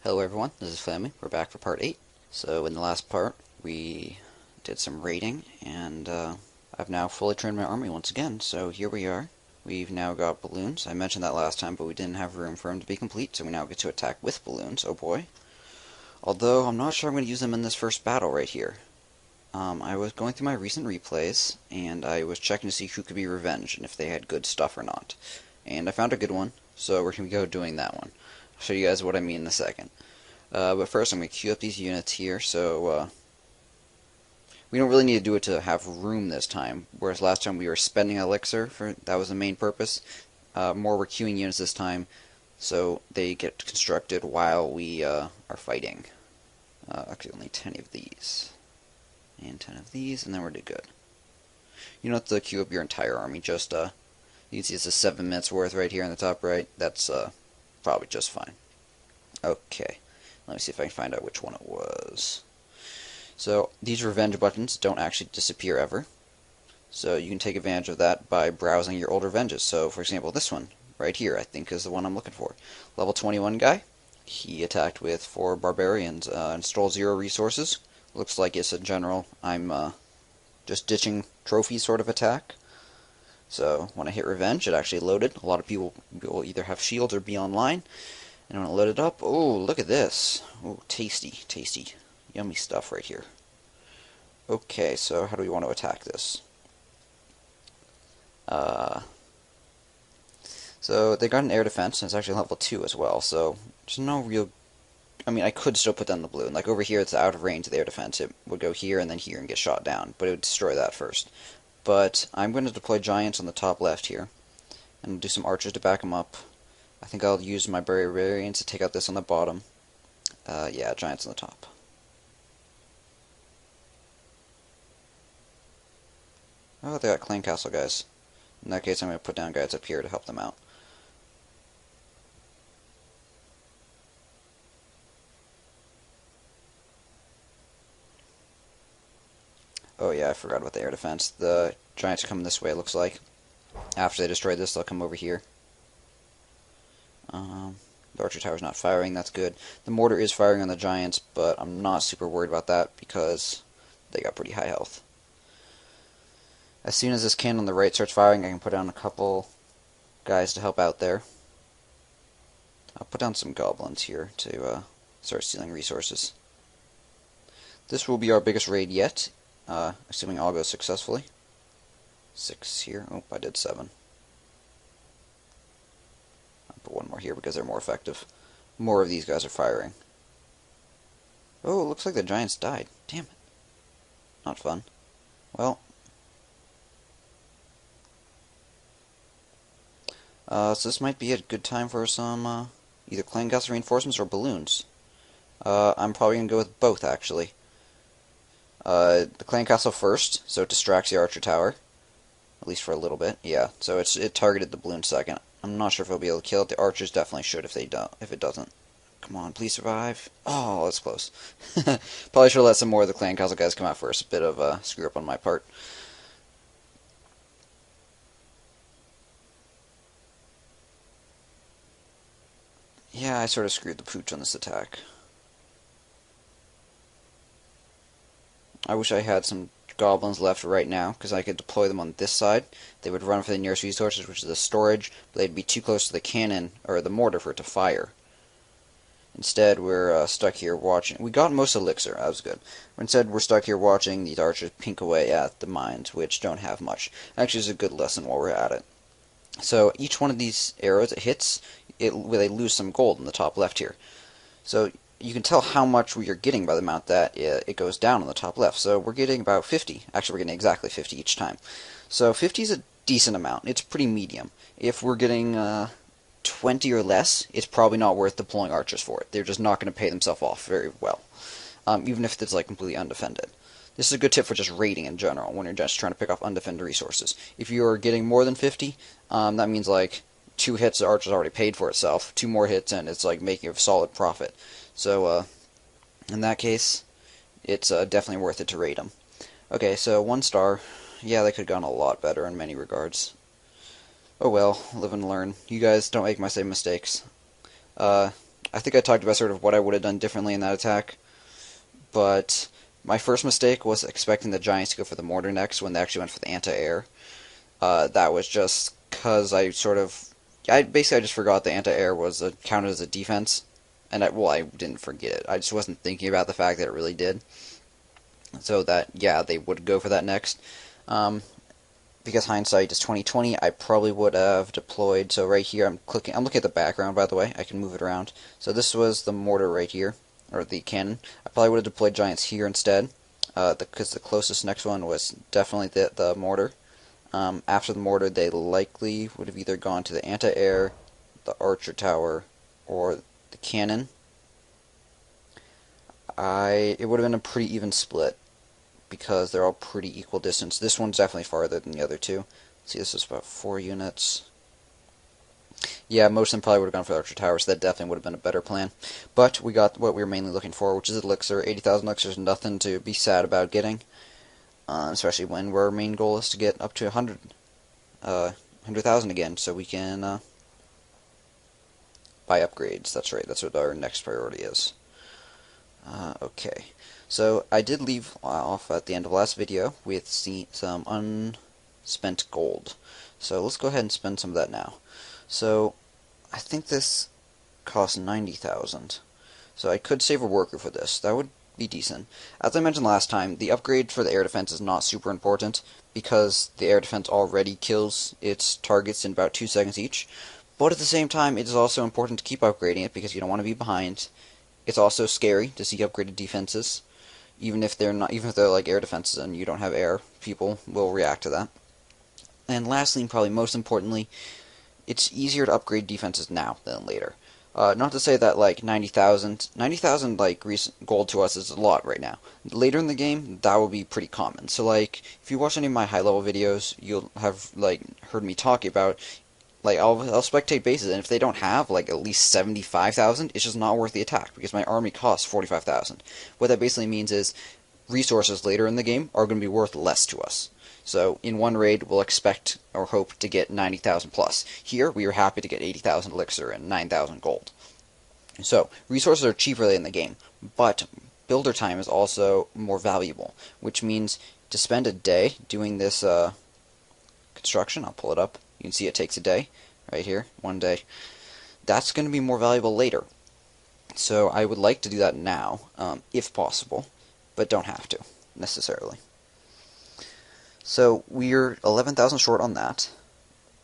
Hello everyone, this is Flammy. We're back for part 8. So in the last part, we did some raiding, and I've now fully trained my army once again, so here we are. We've now got balloons. I mentioned that last time, but we didn't have room for them to be complete, so we now get to attack with balloons. Oh boy. Although, I'm not sure I'm going to use them in this first battle right here. I was going through my recent replays, and I was checking to see who could be revenged, and if they had good stuff or not. And I found a good one, so we're going to go doing that one. I'll show you guys what I mean in a second. But first I'm going to queue up these units here, so we don't really need to do it to have room this time, whereas last time we were spending elixir, that was the main purpose. More we're queuing units this time, so they get constructed while we are fighting. Actually only 10 of these, and 10 of these, and then we're good. You don't have to queue up your entire army, just you can see it's a 7 minutes worth right here in the top right. That's probably just fine. Okay, let me see if I can find out which one it was. So these revenge buttons don't actually disappear ever, so you can take advantage of that by browsing your old revenges. So for example, this one right here I think is the one I'm looking for. Level 21 guy, he attacked with 4 barbarians and stole 0 resources. Looks like it's a general I'm just ditching trophy sort of attack. So when I hit revenge, it actually loaded. A lot of people will either have shields or be online. And when I load it up, oh, look at this. Oh, tasty, tasty. Yummy stuff right here. Okay, so how do we want to attack this? So they got an air defense, and it's actually level 2 as well, so there's no real... I mean, I could still put down the balloon. Like over here, it's out of range of the air defense. It would go here and then here and get shot down, but it would destroy that first. But I'm going to deploy giants on the top left here, and do some archers to back them up. I think I'll use my barbarians to take out this on the bottom. Yeah, giants on the top. Oh, they got clan castle guys. In that case, I'm going to put down guys up here to help them out. Oh yeah, I forgot about the air defense. The giants are coming this way, it looks like. After they destroy this, they'll come over here. The archer tower's not firing, that's good. The mortar is firing on the giants, but I'm not super worried about that because they got pretty high health. As soon as this cannon on the right starts firing, I can put down a couple guys to help out there. I'll put down some goblins here to start stealing resources. This will be our biggest raid yet, assuming all goes successfully. 6 here. Oh, I did 7. Put one more here because they're more effective. More of these guys are firing. Oh, it looks like the giants died. Damn it. Not fun. Well. So this might be a good time for some either clan castle reinforcements or balloons. I'm probably going to go with both, actually. The clan castle first, so it distracts the archer tower. At least for a little bit. Yeah, so it targeted the balloon second. I'm not sure if it'll be able to kill it. The archers definitely should if it doesn't. Come on, please survive. Oh, that's close. Probably should have let some more of the clan castle guys come out first. A bit of a screw up on my part. Yeah, I sort of screwed the pooch on this attack. I wish I had some goblins left right now, because I could deploy them on this side. They would run for the nearest resources, which is the storage, but they'd be too close to the cannon, or the mortar, for it to fire. Instead, we're stuck here watching. We got most elixir, that was good. Instead, we're stuck here watching these archers pink away at the mines, which don't have much. Actually, it's a good lesson while we're at it. So, each one of these arrows it hits, they lose some gold in the top left here. So, you can tell how much we are getting by the amount that it goes down on the top left. So we're getting about 50. Actually, we're getting exactly 50 each time. So 50 is a decent amount. It's pretty medium. If we're getting 20 or less, it's probably not worth deploying archers for it. They're just not going to pay themselves off very well, even if it's like completely undefended. This is a good tip for just raiding in general when you're just trying to pick off undefended resources. If you're getting more than 50, that means like 2 hits, the archer's already paid for itself. 2 more hits, and it's like making a solid profit. So, in that case, it's definitely worth it to raid them. Okay, so 1 star. Yeah, they could have gone a lot better in many regards. Oh well, live and learn. You guys don't make my same mistakes. I think I talked about sort of what I would have done differently in that attack, but my first mistake was expecting the Giants to go for the mortar next when they actually went for the anti-air. That was just because I just forgot the anti-air was counted as a defense, and I didn't forget it. I just wasn't thinking about the fact that it really did. So that, yeah, they would go for that next. Because hindsight is 2020, I probably would have deployed. So right here, I'm looking at the background, by the way. I can move it around. So this was the mortar right here, or the cannon. I probably would have deployed giants here instead, because the closest next one was definitely the mortar. After the mortar, they likely would have either gone to the anti-air, the archer tower, or the cannon. It would have been a pretty even split, because they're all pretty equal distance. This one's definitely farther than the other two. Let's see, this is about 4 units. Yeah, most of them probably would have gone for the Archer Tower, so that definitely would have been a better plan. But we got what we were mainly looking for, which is Elixir. 80,000 Elixir is nothing to be sad about getting, especially when our main goal is to get up to 100,000 again, so we can buy upgrades. That's right, that's what our next priority is. Okay. So I did leave off at the end of last video with some unspent gold. So let's go ahead and spend some of that now. So I think this costs 90,000. So I could save a worker for this. That would be decent. As I mentioned last time, the upgrade for the air defense is not super important because the air defense already kills its targets in about 2 seconds each. But at the same time, it is also important to keep upgrading it because you don't want to be behind. It's also scary to see upgraded defenses. Even if they're like air defenses and you don't have air, people will react to that. And lastly, and probably most importantly, it's easier to upgrade defenses now than later. Not to say that like 90,000 like recent gold to us is a lot right now. Later in the game, that will be pretty common. So like, if you watch any of my high level videos, you'll have like heard me talk about. Like, I'll spectate bases, and if they don't have, like, at least 75,000, it's just not worth the attack, because my army costs 45,000. What that basically means is, resources later in the game are going to be worth less to us. So, in one raid, we'll expect or hope to get 90,000 plus. Here, we are happy to get 80,000 elixir and 9,000 gold. So, resources are cheaper in the game, but builder time is also more valuable, which means to spend a day doing this construction, I'll pull it up. You can see it takes a day, right here, 1 day. That's going to be more valuable later. So I would like to do that now, if possible, but don't have to, necessarily. So we're 11,000 short on that.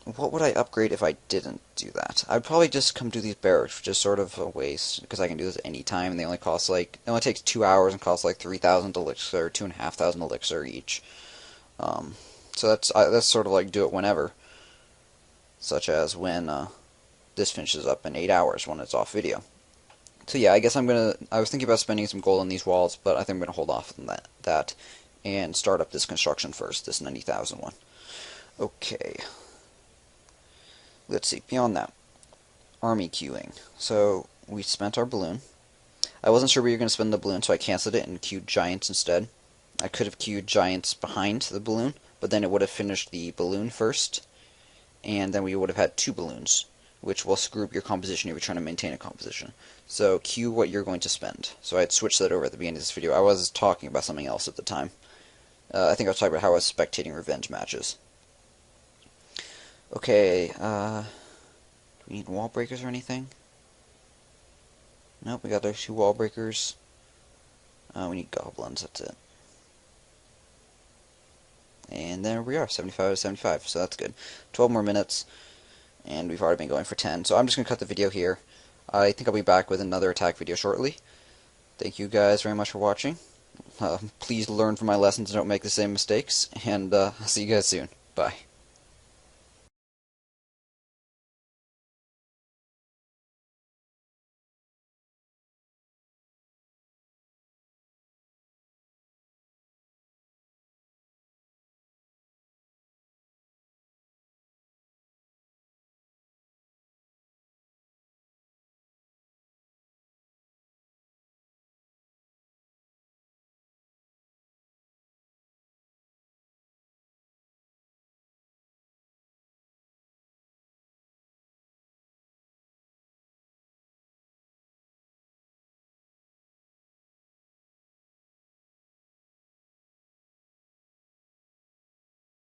What would I upgrade if I didn't do that? I'd probably just come do these barracks, which is sort of a waste, because I can do this anytime, and they only cost like, it only takes 2 hours and costs like 3,000 elixir, 2,500 elixir each. So that's sort of like do it whenever. Such as when this finishes up in 8 hours when it's off video. So yeah, I guess I was thinking about spending some gold on these walls, but I think I'm going to hold off on that and start up this construction first, this 90,000 one. Okay. Let's see, beyond that. Army queuing. So, we spent our balloon. I wasn't sure we were going to spend the balloon, so I canceled it and queued giants instead. I could have queued giants behind the balloon, but then it would have finished the balloon first. And then we would have had 2 balloons, which will screw up your composition if you're trying to maintain a composition. So cue what you're going to spend. So I had switched that over at the beginning of this video. I was talking about something else at the time. I think I was talking about how I was spectating revenge matches. Okay, do we need wall breakers or anything? Nope, we got our 2 wall breakers. We need goblins, that's it. And there we are, 75 out of 75, so that's good. 12 more minutes, and we've already been going for 10, so I'm just going to cut the video here. I think I'll be back with another attack video shortly. Thank you guys very much for watching. Please learn from my lessons and don't make the same mistakes, and I'll see you guys soon. Bye.